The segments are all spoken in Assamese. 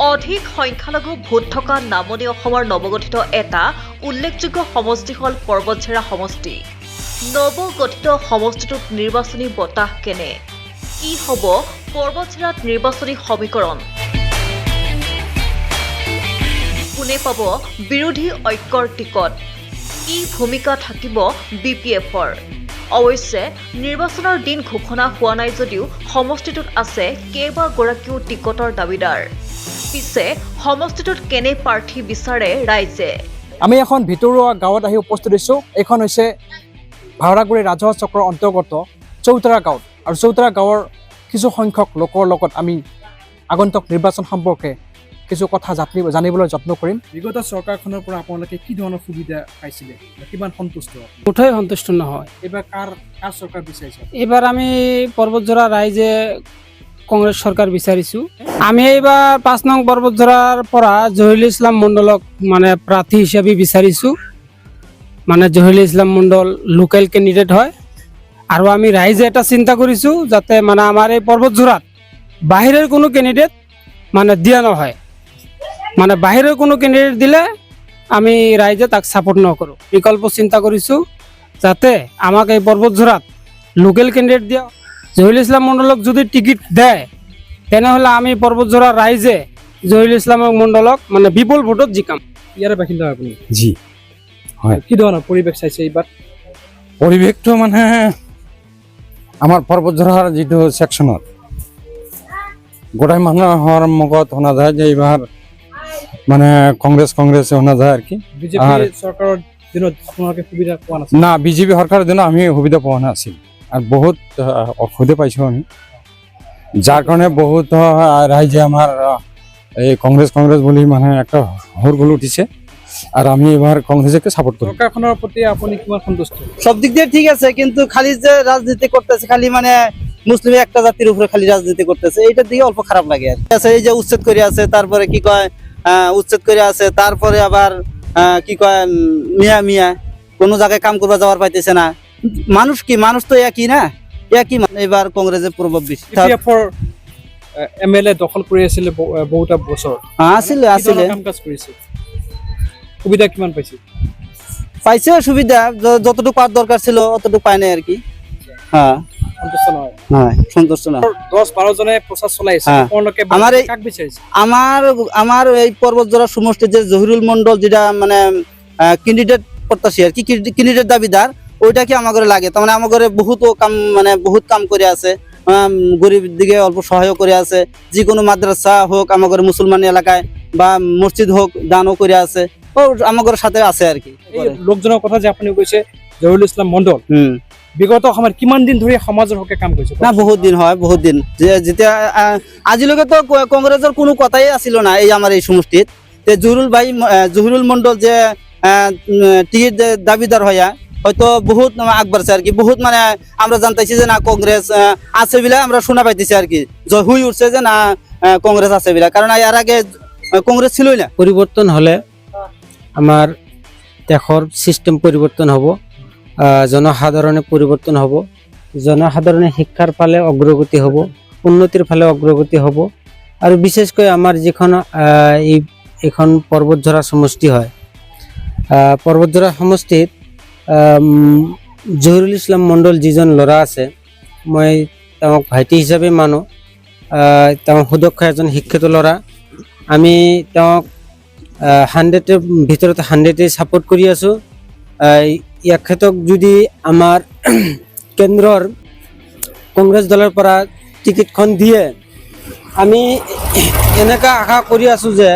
অধিক সংখ্যালঘু ভোট থকা নামনি অসমৰ নৱগঠিত এটা উল্লেখযোগ্য সমষ্টি হ'ল পৰ্বতঝেৰা সমষ্টি। নৱগঠিত সমষ্টিটোত নিৰ্বাচনী বতাহ কেনে? কি হ'ব পৰ্বতঝেৰাত নিৰ্বাচনী সমীকৰণ? কোনে পাব বিৰোধী ঐক্যৰ টিকট? কি ভূমিকা থাকিব BPFৰ? অৱশ্যে নিৰ্বাচনৰ দিন ঘোষণা হোৱা নাই যদিও সমষ্টিটোত আছে কেইবাগৰাকীও টিকটৰ দাবীদাৰ। পিছে সমষ্টিটোত কেনে প্ৰাৰ্থী বিচাৰে ৰাইজে? আমি এখন ভিতৰুৱা গাঁৱত আহি উপস্থিত হৈছোঁ। এইখন হৈছে ভাওৰাগুৰি ৰাজহুৱা চক্ৰৰ অন্তৰ্গত চৌতাৰা গাঁৱত, আৰু চৌতাৰা গাঁৱৰ কিছু সংখ্যক লোকৰ লগত আমি আগন্তুক নিৰ্বাচন সম্পৰ্কে কিছু কথা জানিবলৈ যত্ন কৰিম। বিগত চৰকাৰখনৰ পৰা আপোনালোকে কি ধৰণৰ সুবিধা পাইছিলে, কিমান সন্তুষ্ট? মুঠেই সন্তুষ্ট নহয়। এইবাৰ কাৰ চৰকাৰ বিচাৰিছে? এইবাৰ আমি পৰ্বতঝৰা ৰাইজে কংগ্ৰেছ চৰকাৰ বিচাৰিছোঁ। আমি এইবাৰ ৫ নং পৰ্বতঝৰাৰ পৰা জহিৰুল ইছলাম মণ্ডলক মানে প্ৰাৰ্থী হিচাপে বিচাৰিছোঁ। মানে জহিৰুল ইছলাম মণ্ডল লোকেল কেণ্ডিডেট হয়, আৰু আমি ৰাইজে এটা চিন্তা কৰিছোঁ যাতে মানে আমাৰ এই পৰ্বতঝৰাত বাহিৰৰ কোনো কেণ্ডিডেট মানে দিয়া নহয়। মানে বাহিৰৰ কোনো কেণ্ডিডেট দিলে আমি ৰাইজে তাক ছাপোৰ্ট নকৰোঁ। বিকল্প চিন্তা কৰিছোঁ যাতে আমাক এই পৰ্বতঝৰাত লোকেল কেণ্ডিডেট দিয়া। জহিৰুল ইছলাম মণ্ডলক যদি টিকিট দেয় তেনেহ'লে আমি পৰ্বতঝৰা ৰাইজে জহিৰুল ইছলাম মণ্ডলক মানে বিপুল ভোটত জিকাম। ইয়াৰে বাসিন্দা আপুনি? জি হয়। কি ধৰণৰ পৰিৱেশ চাইছে এইবাৰ? পৰিৱেশটো মানে আমাৰ পৰ্বতঝৰাৰ যিটো ছেকশ্যনত গোটেই মানুহৰ মুখত শুনা যায় যে এইবাৰ মানে কংগ্ৰেছ শুনা যায় আৰু কি। বিজেপি চৰকাৰৰ দিনত আপোনালোকে সুবিধা পোৱা নাছিল? না, বিজেপি চৰকাৰৰ দিনত আমি সুবিধা পোৱা নাছিল, আৰু বহুত অসুবিধা পাইছোঁ আমি, যাৰ কাৰণে বহুত ৰাইজে আমাৰ এই কংগ্ৰেছ বুলি মানে একটা হৰগোল উঠিছে, আৰ আমি এবাৰ কংগ্ৰেসকে সাপোৰ্ট কৰি। সৰকাৰখনৰ প্ৰতি আপুনি কিমান সন্তুষ্ট? সব দিক দিয়ে ঠিক আছে, কিন্তু খালি যে রাজনীতি করতেছে, খালি মানে মুসলিম একটা জাতির উপরে খালি রাজনীতি করতেছে, এইটার দিকে অল্প খারাপ লাগে আর কি। এই যে উচ্ছেদ করে আছে, তারপরে কি কয় উচ্ছেদ করে আছে, তারপরে আবার কি কয় মিয়া কোনো জায়গায় কাম করবা যাওয়ার পাইতেছে না। মানুষ তো একই না, একই। এবার কংগ্রেসের প্রভাব বেশি। MLA দখল কৰি আছিলে বহুটা বছৰ। আসলে কাম কাজ কৰিছে, সুবিধা কিমান পাইছে? পাইছে সুবিধা, যতটুকু পাওয়ার দরকার ছিল অতটুকু পায় নাই আর কি। হ্যাঁ, সন্তুষ্ট নহয়? হ্যাঁ, সন্তুষ্ট না। 10-12 জনে প্ৰচাৰ চলাইছে, আপোনালোকে কাক বিচাৰিছে? আমার এই পর্বতঝরা সমষ্টির যে জহিরুল মন্ডল যেটা মানে ক্যান্ডিডেট প্রত্যাশী আর কি, ক্যান্ডিডেট দাবিদার, ওইটা কি আমার লাগে। তার মানে আমার বহুত কাম করে আছে, গরিব দিকে অল্প সহায় করে আছে। যে কোনো মাদ্রাসা হোক আমার মুসলমান এলাকায় বা মসজিদ হোক দানও করে আছে, ও আমার সাথে আছে আর কি। এই লোকজনৰ কথা যে আপুনি কৈছে জহিৰুল ইছলাম মণ্ডল, বিগত সময়ত কিমান দিন ধৰি সমাজৰ হকে কাম কৰিছে? না, বহুত দিন হয়, বহুত দিন। যেতিয়া আজিলৈকে তো কংগ্রেসের কোনো কথাই আসিল না এই আমার এই সমষ্টিত। জহিরুল মন্ডল যে টিকিট দাবিদার হইয়া হয়তো বহুত আগবাড়ছে আর কি। বহুত মানে আমরা জানতেছি যে না কংগ্রেস আছে বিলা আমরা শোনা পাইতেছি আর কি, হুই উঠছে যে না কংগ্রেস আছে বিলা, কারণ এর আগে কংগ্রেস ছিলই না। পরিবর্তন হলে আমার দেশৰ সিস্টেম পৰিবৰ্তন হ'ব, জনসাধাৰণে পৰিৱৰ্তন হ'ব, জনসাধাৰণে শিক্ষাৰ ফালে অগ্ৰগতি হ'ব, উন্নতিৰ ফালে অগ্ৰগতি হ'ব। আৰু বিশেষকৈ আমাৰ যিখন এইখন পৰ্বতঝৰা সমষ্টি হয়, পৰ্বতঝৰা সমষ্টিত জহিৰুল ইছলাম মণ্ডল যিজন ল'ৰা আছে, মই তেওঁক ভাইটি হিচাপে মানো। তেওঁ সুদক্ষ এজন শিক্ষিত ল'ৰা। আমি তেওঁক 100ৰ ভিতৰত 100 ছাপোৰ্ট কৰি আছোঁ। ইয়াক যদি আমাৰ কেন্দ্ৰৰ কংগ্ৰেছ দলৰ পৰা টিকেটখন দিয়ে, আমি এনেকুৱা আশা কৰি আছোঁ যে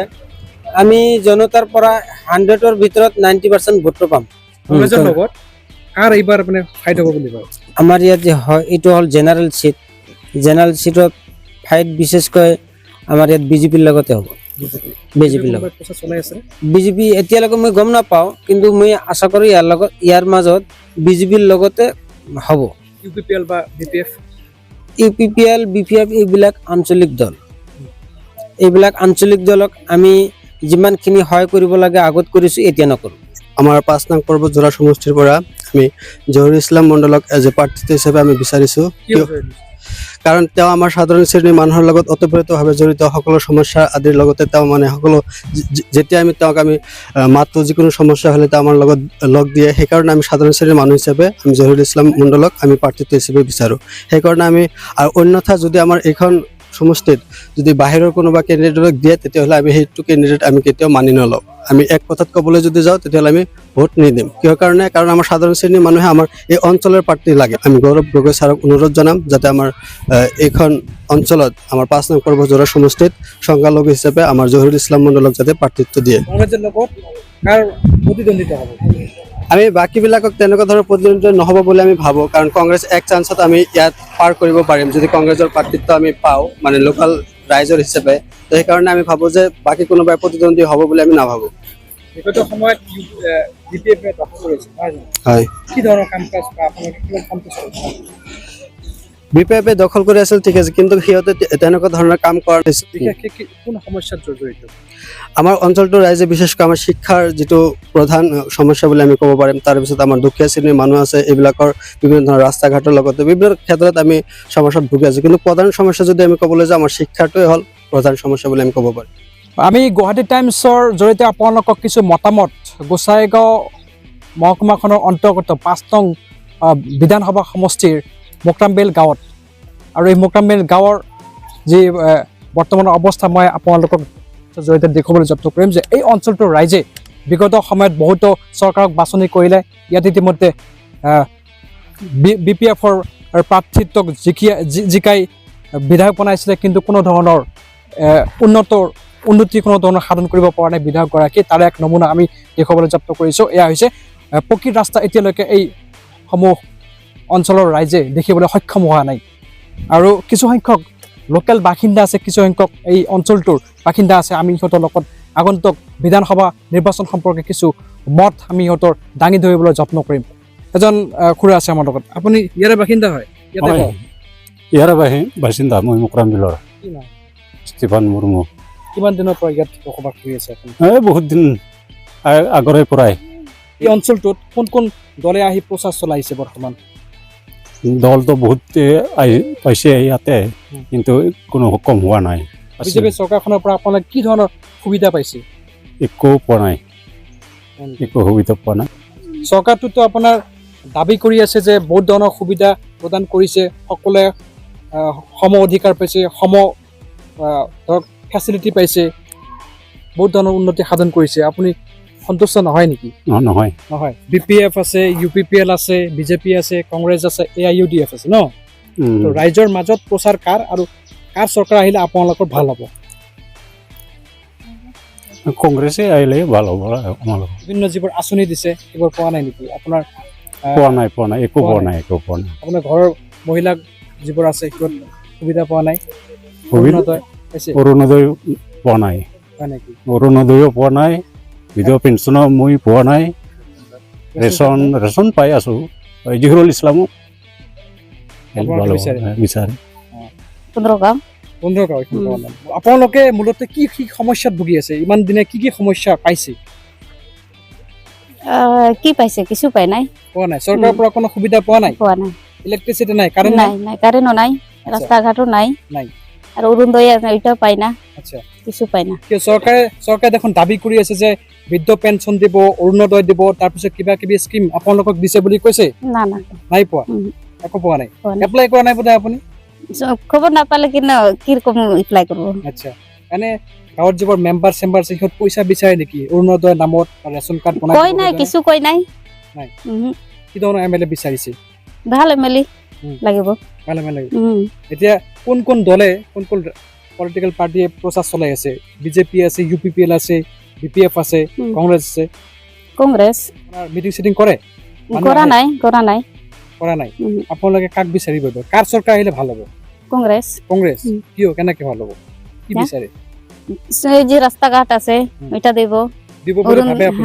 আমি জনতাৰ পৰা 100ৰ ভিতৰত 90% ভোট পাম। কংগ্ৰেছৰ লগত কাৰ এইবাৰ মানে ফাইট হ'ব বুলি কয়? আমাৰ ইয়াত যে হয় এইটো হ'ল জেনাৰেল চিট। জেনাৰেল চিটত ফাইট বিশেষকৈ আমাৰ ইয়াত বিজেপিৰ লগতে হ'ব। বিজেপিৰ লগত প্ৰচাৰ চলাই আছে। বিজেপি এতিয়ালৈকে মই গম নাপাওঁ, কিন্তু মই আশা কৰোঁ ইয়াৰ মাজত বিজেপিৰ লগতে হ'ব। UPPL বা BPF? UPPL, BPF এইবিলাক আঞ্চলিক দল। এইবিলাক আঞ্চলিক দলক আমি যিমানখিনি সহায় কৰিব লাগে আগত কৰিছোঁ, এতিয়া নকৰোঁ। আমাৰ 5 নং পৰ্বতঝৰা সমষ্টিৰ পৰা আমি জহিৰুল ইছলাম মণ্ডলক এজ এ প্ৰাৰ্থী হিচাপে আমি বিচাৰিছোঁ, কাৰণ তেওঁ আমাৰ সাধাৰণ শ্ৰেণীৰ মানুহৰ লগত ওতঃপ্ৰোতভাৱে জড়িত সকলো সমস্যা আদিৰ লগতে তেওঁ মানে সকলো যেতিয়া তেওঁক আমি মাতো যিকোনো সমস্যা হ'লে তেওঁ আমাৰ লগত লগ দিয়ে। সেইকাৰণে আমি সাধাৰণ শ্ৰেণীৰ মানুহ হিচাপে আমি জহিৰুল ইছলাম মণ্ডলক আমি প্ৰাৰ্থিত্ব হিচাপে বিচাৰোঁ। সেইকাৰণে আমি আৰু অন্যথা যদি আমাৰ এইখন সমষ্টিত যদি বাহিৰৰ কোনোবা কেণ্ডিডেটক দিয়ে তেতিয়াহ'লে আমি সেইটো কেণ্ডিডেট আমি কেতিয়াও মানি নলওঁ। আমি এক কথাত ক'বলৈ যদি যাওঁ তেতিয়াহ'লে আমি ভোট নিদিম। কিহৰ কাৰণে? কাৰণ আমাৰ সাধাৰণ শ্ৰেণীৰ মানুহে আমাৰ এই অঞ্চলৰ প্ৰাৰ্থী লাগে। আমি গৌৰৱ গগৈ ছাৰক অনুৰোধ জনাম যাতে আমাৰ এইখন অঞ্চলত আমাৰ 5 নং পৰ্বজোৰা সমষ্টিত সংখ্যালঘু হিচাপে আমাৰ জহিৰুল ইছলাম মণ্ডলক যাতে প্ৰাৰ্থিত্ব দিয়ে। কংগ্ৰেছৰ লগত কাৰ প্ৰতিদ্বন্দ্বিতা হ'ব? আমি বাকীবিলাকক তেনেকুৱা ধৰণৰ প্ৰতিদ্বন্দ্বিতা নহ'ব বুলি আমি ভাবোঁ, কাৰণ কংগ্ৰেছ এক চান্সত আমি ইয়াত পাৰ কৰিব পাৰিম যদি কংগ্ৰেছৰ প্ৰাৰ্থিত্ব আমি পাওঁ, মানে লোকেল ৰাইজৰ হিচাপে। তো সেইকাৰণে আমি ভাবোঁ যে বাকী কোনোবাই প্ৰতিদ্বন্দ্বী হ'ব বুলি আমি নাভাবোঁ। বিগত সময়ত BPF-এ দখল কৰিছে, নহয় জানো? হয়, কি ধৰণৰ কাম কাজ বা আপোনালোকে কিমান সন্তুষ্ট? BPF-এ দখল কৰি আছিল ঠিক আছে, কিন্তু সিহঁতে তেনেকুৱা ধৰণৰ কাম কৰা নাছিল। বিশেষকৈ কোন সমস্যাত জড়িত? আমাৰ অঞ্চলটোৰ ৰাইজে বিশেষকৈ আমাৰ শিক্ষাৰ যিটো প্ৰধান সমস্যা বুলি আমি ক'ব পাৰিম। তাৰপিছত আমাৰ দুখীয়া শ্ৰেণীৰ মানুহ আছে, এইবিলাকৰ বিভিন্ন ধৰণৰ ৰাস্তা ঘাটৰ লগতে বিভিন্ন ক্ষেত্ৰত আমি সমস্যাত ভুগি আছোঁ। কিন্তু প্ৰধান সমস্যা যদি আমি ক'বলৈ যাওঁ আমাৰ শিক্ষাটোৱে হ'ল প্ৰধান সমস্যা বুলি আমি ক'ব পাৰিম। আমি গুৱাহাটী টাইমছৰ জৰিয়তে আপোনালোকক কিছু মতামত গোসাইগাঁও মহকুমাখনৰ অন্তৰ্গত 5 নং বিধানসভা সমষ্টিৰ মোকৰামবেল গাঁৱত আৰু এই মোকৰামবেল গাঁৱৰ যি বৰ্তমানৰ অৱস্থা মই আপোনালোকক জৰিয়তে দেখুৱাবলৈ যত্ন কৰিম যে এই অঞ্চলটোৰ ৰাইজে বিগত সময়ত বহুতো চৰকাৰক বাছনি কৰিলে। ইয়াত ইতিমধ্যে BPF-ৰ প্ৰাৰ্থিত্বক জিকাই বিধায়ক বনাইছিলে, কিন্তু কোনো ধৰণৰ উন্নতি কোনো ধৰণৰ সাধন কৰিব পৰা নাই বিধায়কগৰাকী। তাৰে এক নমুনা আমি দেখুৱাবলৈ যত্ন কৰিছোঁ। এয়া হৈছে পকী ৰাস্তা এতিয়ালৈকে এই সমূহ অঞ্চলৰ ৰাইজে দেখিবলৈ সক্ষম হোৱা নাই। আৰু কিছুসংখ্যক লোকেল বাসিন্দা আছে, কিছুসংখ্যক এই অঞ্চলটোৰ বাসিন্দা আছে। আমি সিহঁতৰ লগত আগন্তুক বিধানসভা নিৰ্বাচন সম্পৰ্কে কিছু মত আমি সিহঁতৰ দাঙি ধৰিবলৈ যত্ন কৰিম। এজন খুৰা আছে আমাৰ লগত। আপুনি ইয়াৰে বাসিন্দা হয়? ইয়াতে হয়, কওক। ইয়াৰে বাসিন্দা মই মোকৰামবেলৰ কি নাম? ষ্টিফান মুৰ্মু। কিমান দিনৰ পৰা ইয়াত বসবাস কৰি আছে আপুনি? বহুত দিন আগৰে পৰাই। এই অঞ্চলটোত কোন কোন দলে আহি প্ৰচাৰ চলাইছে বৰ্তমান? দলটো বহুত পাইছে ইয়াতে, কিন্তু কোনো সক্ষম হোৱা নাই। বিজেপি চৰকাৰখনৰ পৰা আপোনালোকে কি ধৰণৰ সুবিধা পাইছে? একো পোৱা নাই, একো সুবিধা পোৱা নাই। চৰকাৰটোতো আপোনাৰ দাবী কৰি আছে যে বহুত ধৰণৰ সুবিধা প্ৰদান কৰিছে, সকলোৱে সম অধিকাৰ পাইছে, ধৰক ফেচিলিটি পাইছে, বহুত ধৰণৰ উন্নতি সাধন কৰিছে। আপুনি সন্তুষ্ট নহয় নেকি? নহয়। নহয়। BPF আছে, UPPL আছে, বিজেপি আছে, কংগ্ৰেছ আছে, AIUDF আছে ন? তো ৰাইজৰ মাজত প্ৰচাৰ কাৰ আৰু কাৰ চৰকাৰ আহিলে আপোনালোকৰ ভাল হ'ব? কংগ্ৰেছে আহিলে ভাল হ'ব আমালোক। বিভিন্ন যিবোৰ আঁচনি দিছে সেইবোৰ পোৱা নাই নেকি আপোনাৰ? পোৱা নাই, একো পোৱা নাই। আপোনাৰ ঘৰৰ মহিলা যিবোৰ আছে সেইবোৰ সুবিধা পোৱা নাই? অৰুণোদয় পাইছে? অৰুণোদয় পোৱা নাই, হয় নেকি? অৰুণোদয়ো পোৱা নাই, বিধৱা পেঞ্চনো মই পোৱা নাই। ৰেচন পাই আছোঁ। জহিৰুল ইছলামক বিচাৰে। 15 গাঁও। 15 গাঁও। আপোনালোকে মূলতে কি কি সমস্যাত ভুগি আছে? ইমান দিনে কি কি সমস্যা পাইছে? কি পাইছে? কিছু পাই নাই। পোৱা নাই? চৰকাৰৰ পৰা কোনো সুবিধা পোৱা নাই? পোৱা নাই। ইলেক্ট্ৰিচিটি নাই, কাৰেণ্ট নাই? নাই, কাৰেণ্টো নাই, ৰাস্তা ঘাটো নাই। নাই। আৰু অৰুণোদয় এটাও পাই না, আচ্ছা, কিছু পাই না। কিয় চৰকাৰে দেখোন দাবী কৰি আছে যে বৃদ্ধ পেঞ্চন দিব, অৰুণোদয় দিব, তাৰপিছত কিবা কিবি স্কিম আপোনালোকক দিছে বুলি কৈছে? না না, নাই পোৱা? একো পোৱা নাই? এপ্লাই কৰা নাই বোধ আপুনি? খবৰ নাপালে কি ৰকম এপ্লাই কৰিব? আচ্ছা, এনে গাঁৱৰ যিবোৰ মেম্বাৰ চেম্বাৰ আছে সিহঁত পইচা বিচাৰে নেকি অৰুণোদয় নামত, ৰেচন কাৰ্ড বনাই? কৈ নাই, কিছু কৈ নাই। নাই। কি ধৰণৰ MLA বিচাৰিছে? ভাল MLA লাগিব। ভাল MLA লাগিব। এতিয়া কোন কোন দলে, কোন কোন পলিটিকেল পাৰ্টিয়ে প্ৰচাৰ চলাই আছে? বিজেপি আছে, UPPL আছে, BPF আছে, কংগ্ৰেছ আছে। কংগ্ৰেছ মিটিং চিটিং কৰে? কৰা নাই। কৰা নাই। আপোনালোকে কাক বিচাৰিব? কাৰ চৰকাৰ আহিলে ভাল হ'ব? কংগ্ৰেছ। কংগ্ৰেছ? কিয়, কেনেকে ভাল হ'ব? কি বিচাৰে? যে ৰাস্তা ঘাট আছে এটা দিব বুলি ভাবে আপুনি?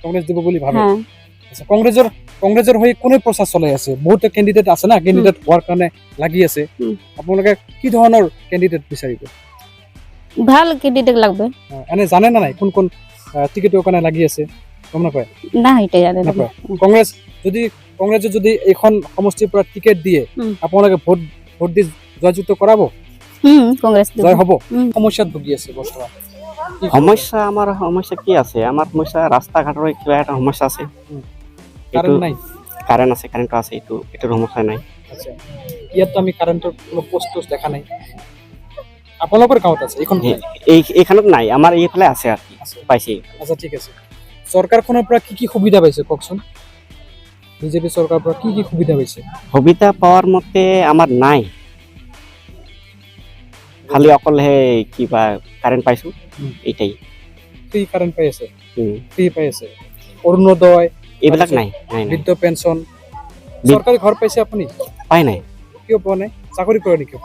কংগ্ৰেছ দিব বুলি ভাবে? আচ্ছা, কংগ্ৰেছৰ হৈ কোনে প্ৰচাৰ চলাই আছে? বহুতো কেণ্ডিডেট আছে না, কেণ্ডিডেট হোৱাৰ কাৰণে লাগি আছে। আপোনালোকে কি ধৰণৰ কেণ্ডিডেট বিচাৰিব? ভাল কেণ্ডিডেট লাগবে। এনে জানে না নাই কোন কোন টিকেটৰ কাৰণে লাগি আছে? গম নাপায়? না, এটা জানে না। কংগ্ৰেছে যদি এইখন সমষ্টিৰ পৰা টিকেট দিয়ে আপোনালোকে ভোট দি জয়যুক্ত কৰাব, কংগ্ৰেস দেব। জয় হ'ব। হুম। সমস্যাত ভুগি আছে বৰ্তমান কি কৰিব? সমস্যা আমাৰ সমস্যা কি আছে আমাৰ সমস্যা ৰাস্তা ঘাটৰ কিবা এটা সমস্যা আছে কাৰেণ্ট নাই। কাৰেণ্ট আছে কাৰেণ্টটো আছে এইটোৰ সমস্যা নাই আচ্ছা, ইয়াততো আমি কাৰেণ্টৰ কোনো পোষ্ট দেখা নাই। আপোনালোকৰ গাঁৱত আছে এইখন ঠাই? এইখনত নাই আমাৰ এইফালে আছে আৰু কি আছে। পাইছে আচ্ছা ঠিক আছে, চৰকাৰখনৰ পৰা কি কি সুবিধা পাইছে কওকচোন? বিজেপি চৰকাৰৰ পৰা কি কি সুবিধা পাইছে? সুবিধা পাৱাৰ মতে আমাৰ নাই খালি অকল সেই কিবা কাৰেণ্ট পাইছো এইটাই ফ্ৰী কাৰেণ্ট পাই আছে, উম, ফ্ৰী পাই আছে, অৰুণোদয়, এইবিলাক নাই নাই নাই বৃদ্ধ পেঞ্চন, বি- চৰকাৰী ঘৰ পাইছে আপুনি? পাই নাই কিয় পোৱা নাই? চাকৰি কৰে নেকি?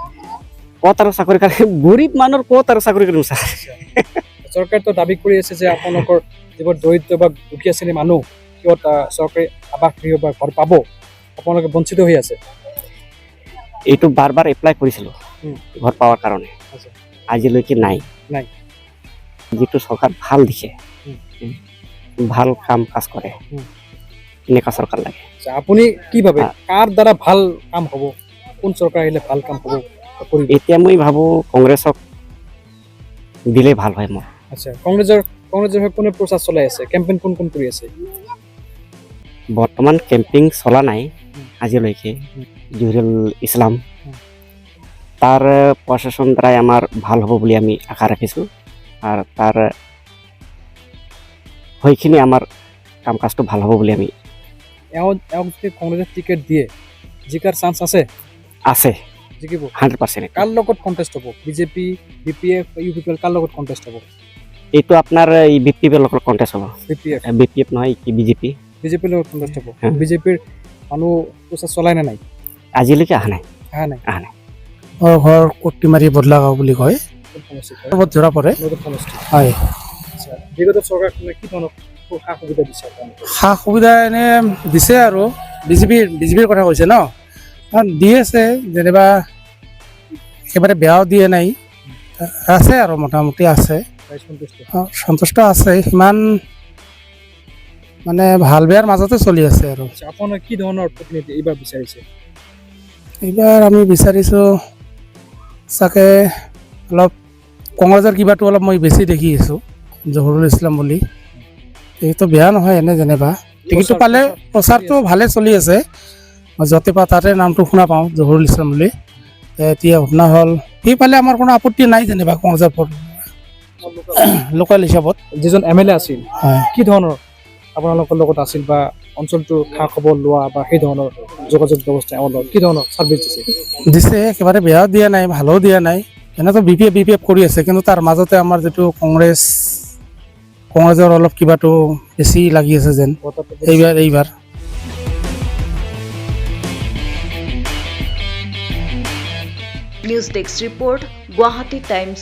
ক'ত আৰু চাকৰি কাৰণে গৰীব মানুহৰ ক'ত আৰু চাকৰি কৰিম ছাৰ চৰকাৰেতো দাবী কৰি আছে যে আপোনালোকৰ যিবোৰ দৰিদ্ৰ বা দুখীয়া শ্ৰেণীৰ মানুহ সিহঁত চৰকাৰী আৱাস গৃহ বা ঘৰ পাব, আপোনালোকে বঞ্চিত হৈ আছে। এইটো বাৰ বাৰ এপ্লাই কৰিছিলো উম। ঘৰ পাৱাৰ কাৰণে আচ্ছা। আজিলৈকে নাই নাই। যিটো চৰকাৰ ভাল দিছে ভাল কাম কাজ কৰে উম। এনেকুৱা চৰকাৰ লাগে আচ্ছা, আপুনি কি ভাবে কাৰ দ্বাৰা ভাল কাম হ'ব, কোন চৰকাৰ আহিলে ভাল কাম হ'ব কৰিব? এতিয়া মই ভাবো কংগ্ৰেছক দিলে ভাল হয় মোৰ আচ্ছা, কংগ্ৰেছৰ হৈ কোনে প্ৰচাৰ চলাই আছে, কেম্পেইন কোন কোন কৰি আছে? বৰ্তমান কেম্পিং চলা নাই আজিলৈকে জহিৰুল ইছলাম তাৰ প্ৰশাসন দ্বাৰাই আমাৰ ভাল হ'ব বুলি আমি আশা ৰাখিছোঁ আৰু তাৰ সেইখিনি আমাৰ কাম কাজটো ভাল হ'ব বুলি আমি এওঁক যদি কংগ্ৰেছে টিকেট দিয়ে জিকাৰ চান্স আছে? আছে জিকিব। 100%। কাৰ লগত কণ্টেষ্ট হ'ব? বিজেপি, BPF, UPPL কাৰ লগত কণ্টেষ্ট হ'ব? এইটো আপোনাৰ এই BPF লগত কণ্টেষ্ট হ'ব BPF, BPF নহয় কি বিজেপি বিজেপিৰ লগত কণ্টেষ্ট হ'ব। হ্যাঁ। বিজেপিৰ মানুহ প্ৰচাৰ চলাই নে নাই? আজিলৈকে অহা নাই অহা নাই। মোৰ ঘৰ কটিমাৰি বদলাগাঁও বুলি কয়, কোন সমষ্টিত? পৰ্বতঝৰা পৰে। নগৰ সমষ্টি। হয়, আচ্ছা, বিগত চৰকাৰখনে কি ধৰণৰ সা সুবিধা দিছে আপোনালোকক? সা সুবিধা এনে দিছে আৰু বিজেপিৰ কথা কৈছে ন, দি আছে যেনিবা একেবাৰে বেয়াও দিয়ে নাই, আছে আৰু মোটামুটি আছে, ৰাইজ সন্তুষ্ট? সন্তুষ্ট আছে, সিমান মানে ভাল বেয়াৰ মাজতে চলি আছে আৰু। আচ্ছা, আপোনাৰ কি ধৰণৰ প্ৰতিনিধি এইবাৰ বিচাৰিছে? এইবাৰ আমি বিচাৰিছোঁ চাগে অলপ কংগ্ৰেছৰ কিবাটো অলপ মই বেছি দেখি আছোঁ, জহুৰুল ইছলাম বুলি। এইটো বেয়া নহয় এনে যেনিবা টিকেটটো পালে, প্ৰচাৰটো ভালে চলি আছে, মই য'তে পাওঁ তাতে নামটো শুনা পাওঁ জহুৰুল ইছলাম বুলি। এতিয়া ঘটনা হ'ল সি পালে আমাৰ কোনো আপত্তি নাই যেনিবা কংগ্ৰেছৰ লোকেল হিচাপত। যিজন MLA আছিল হয়, কি ধৰণৰ আপোনালোকৰ লগত আছিল বা অঞ্চলটোৰ খা খবৰ লোৱা বা সেই ধৰণৰ যোগাযোগ ব্যৱস্থা এওঁৰ লগত কি ধৰণৰ ছাৰ্ভিচ দিছে? দিছে, একেবাৰে বেয়াও দিয়া নাই ভালো দিয়া নাই, এনেতো BPF কৰি আছে, কিন্তু তাৰ মাজতে আমাৰ যিটো কংগ্ৰেছৰ অলপ কিবাটো বেছি লাগি আছে যেন এইবাৰ news desk report, Guwahati times.